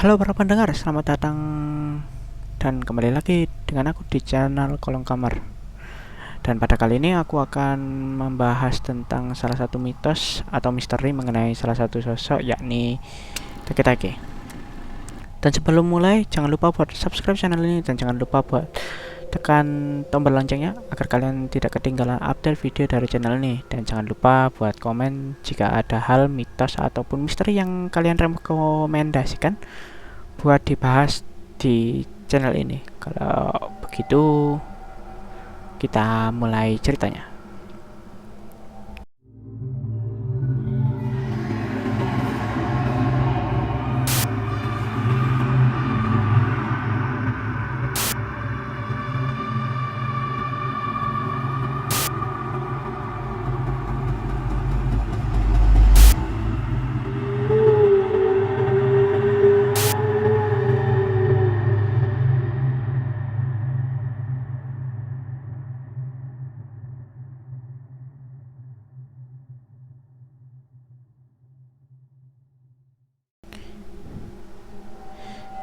Halo para pendengar, selamat datang dan kembali lagi dengan aku di channel Kolong Kamar. Dan pada kali ini aku akan membahas tentang salah satu mitos atau misteri mengenai salah satu sosok, yakni Take-Take. Dan sebelum mulai, jangan lupa buat subscribe channel ini dan jangan lupa buat tekan tombol loncengnya agar kalian tidak ketinggalan update video dari channel ini. Dan jangan lupa buat komen jika ada hal mitos ataupun misteri yang kalian rekomendasikan buat dibahas di channel ini. Kalau begitu, kita mulai ceritanya.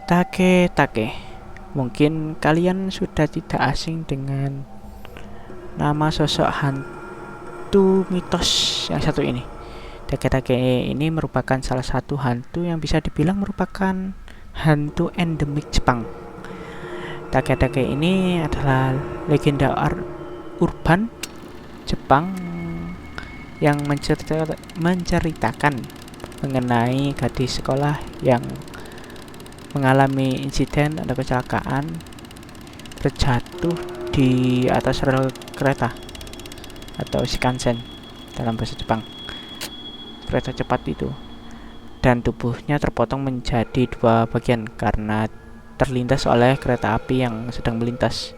Take-Take. Mungkin kalian sudah tidak asing dengan nama sosok hantu mitos yang satu ini. Take-Take ini merupakan salah satu hantu yang bisa dibilang merupakan hantu endemik Jepang. Take-Take ini adalah legenda urban Jepang yang menceritakan mengenai gadis sekolah yang mengalami insiden atau kecelakaan terjatuh di atas rel kereta atau Shinkansen dalam bahasa Jepang, kereta cepat itu, dan tubuhnya terpotong menjadi dua bagian karena terlindas oleh kereta api yang sedang melintas.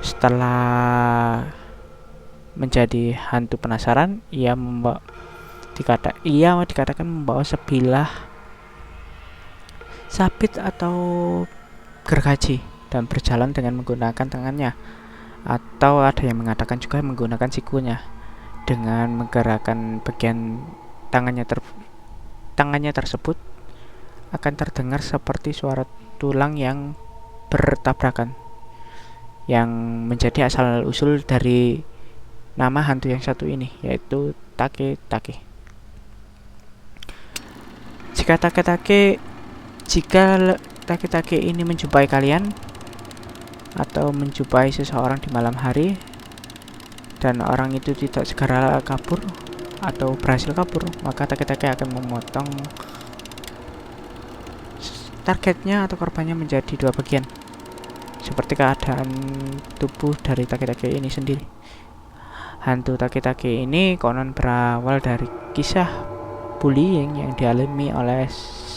Setelah menjadi hantu penasaran, ia dikatakan membawa sebilah sabit atau gergaji dan berjalan dengan menggunakan tangannya, atau ada yang mengatakan juga menggunakan sikunya. Dengan menggerakkan bagian tangannya tersebut akan terdengar seperti suara tulang yang bertabrakan, yang menjadi asal usul dari nama hantu yang satu ini, yaitu Take-Take. Jika Take-Take ini menjumpai kalian atau menjumpai seseorang di malam hari dan orang itu tidak segera kabur atau berhasil kabur, maka Take-Take akan memotong targetnya atau korbannya menjadi dua bagian, seperti keadaan tubuh dari Take-Take ini sendiri. Hantu Take-Take ini konon berawal dari kisah bullying yang dialami oleh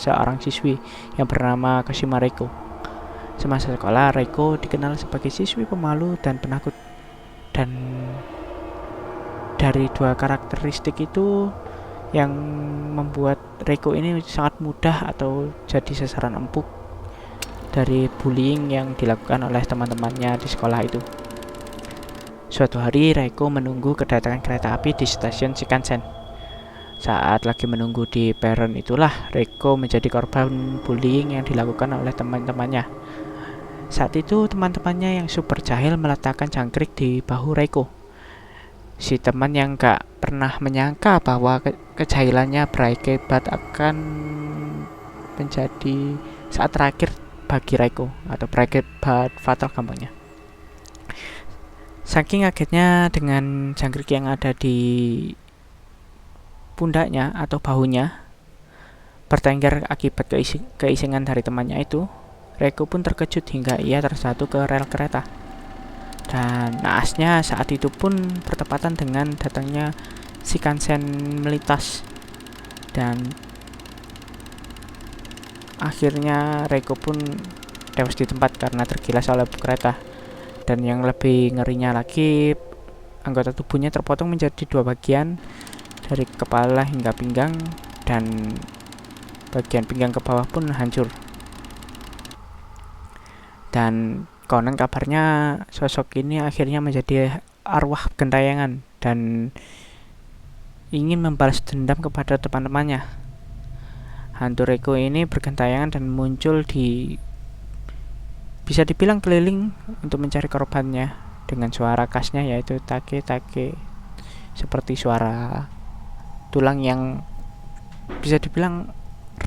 seorang siswi yang bernama Kashima Reiko. Semasa sekolah, Reiko dikenal sebagai siswi pemalu dan penakut. Dan dari dua karakteristik itu yang membuat Reiko ini sangat mudah atau jadi sasaran empuk dari bullying yang dilakukan oleh teman-temannya di sekolah itu. Suatu hari, Reiko menunggu kedatangan kereta api di stasiun Shinkansen. Saat lagi menunggu di peron itulah Reiko menjadi korban bullying yang dilakukan oleh teman-temannya. Saat itu teman-temannya yang super jahil meletakkan jangkrik di bahu Reiko. Si teman yang gak pernah menyangka bahwa kejahilannya berakibat akan menjadi saat terakhir bagi Reiko, atau berakibat fatal gampangnya. Saking kagetnya dengan jangkrik yang ada di pundaknya atau bahunya bertengger akibat keisengan dari temannya itu, Reiko pun terkejut hingga ia terjatuh ke rel kereta. Dan naasnya saat itu pun bertepatan dengan datangnya Shinkansen melintas, dan akhirnya Reiko pun tewas di tempat karena tergilas oleh kereta. Dan yang lebih ngerinya lagi, anggota tubuhnya terpotong menjadi dua bagian, dari kepala hingga pinggang, dan bagian pinggang ke bawah pun hancur. Dan konon kabarnya sosok ini akhirnya menjadi arwah gentayangan dan ingin membalas dendam kepada teman-temannya. hantu Reiko ini bergentayangan dan muncul bisa dibilang keliling untuk mencari korbannya dengan suara khasnya yaitu take-take, seperti suara tulang yang bisa dibilang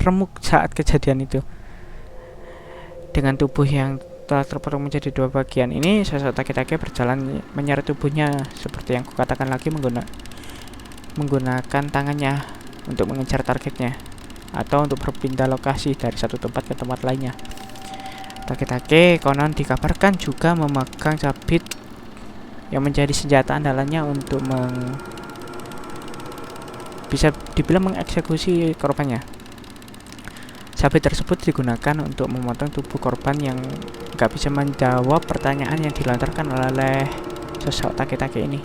remuk saat kejadian itu. Dengan tubuh yang telah terpotong menjadi 2 bagian ini, sosok take-take berjalan menyeret tubuhnya seperti yang kukatakan lagi, menggunakan tangannya untuk mengejar targetnya atau untuk berpindah lokasi dari satu tempat ke tempat lainnya. Take-take konon dikabarkan juga memegang sabit yang menjadi senjata andalannya untuk bisa dibilang mengeksekusi korbannya. Sabit tersebut digunakan untuk memotong tubuh korban yang gak bisa menjawab pertanyaan yang dilontarkan oleh sosok take-take ini,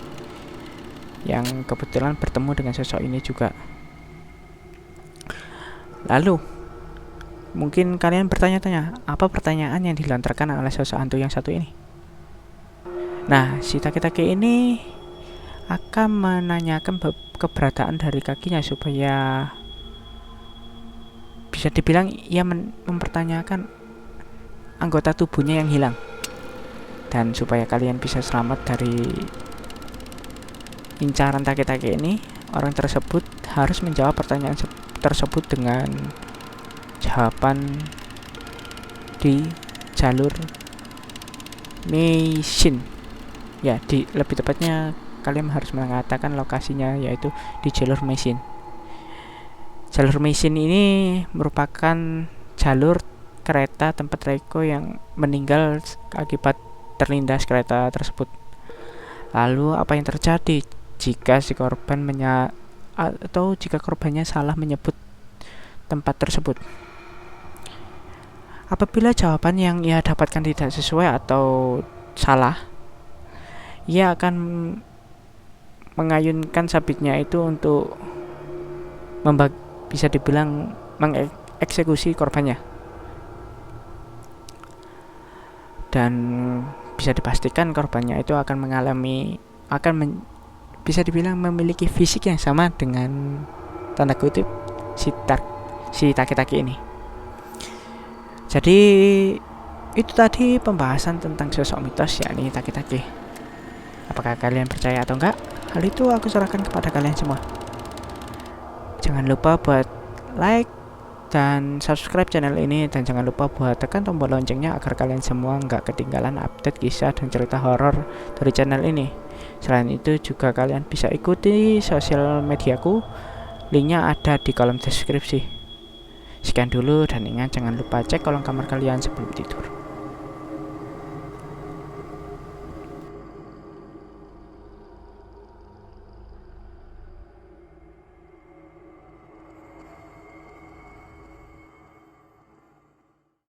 yang kebetulan bertemu dengan sosok ini juga. Lalu mungkin kalian bertanya-tanya, apa pertanyaan yang dilontarkan oleh sosok hantu yang satu ini? Nah, si take-take ini akan menanyakan keberadaan dari kakinya supaya bisa dibilang ia mempertanyakan anggota tubuhnya yang hilang, dan supaya kalian bisa selamat dari incaran take-take ini, orang tersebut harus menjawab pertanyaan tersebut dengan jawaban di jalur mesin. Ya, lebih tepatnya kalian harus mengatakan lokasinya yaitu di jalur mesin. Jalur mesin ini merupakan jalur kereta tempat Reiko yang meninggal akibat terlindas kereta tersebut. Lalu apa yang terjadi jika si korban jika korbannya salah menyebut tempat tersebut? Apabila jawaban yang ia dapatkan tidak sesuai atau salah, ia akan mengayunkan sabitnya itu untuk bisa dibilang mengeksekusi korbannya. Dan bisa dipastikan korbannya itu akan bisa dibilang memiliki fisik yang sama dengan tanda kutip si take-take ini. Jadi itu tadi pembahasan tentang sosok mitos yakni take-take. Apakah kalian percaya atau enggak? Hal itu aku serahkan kepada kalian semua. Jangan lupa buat like dan subscribe channel ini, dan jangan lupa buat tekan tombol loncengnya agar kalian semua nggak ketinggalan update kisah dan cerita horor dari channel ini. Selain itu juga kalian bisa ikuti sosial mediaku, linknya ada di kolom deskripsi. Sekian dulu, dan ingat jangan lupa cek kolong kamar kalian sebelum tidur.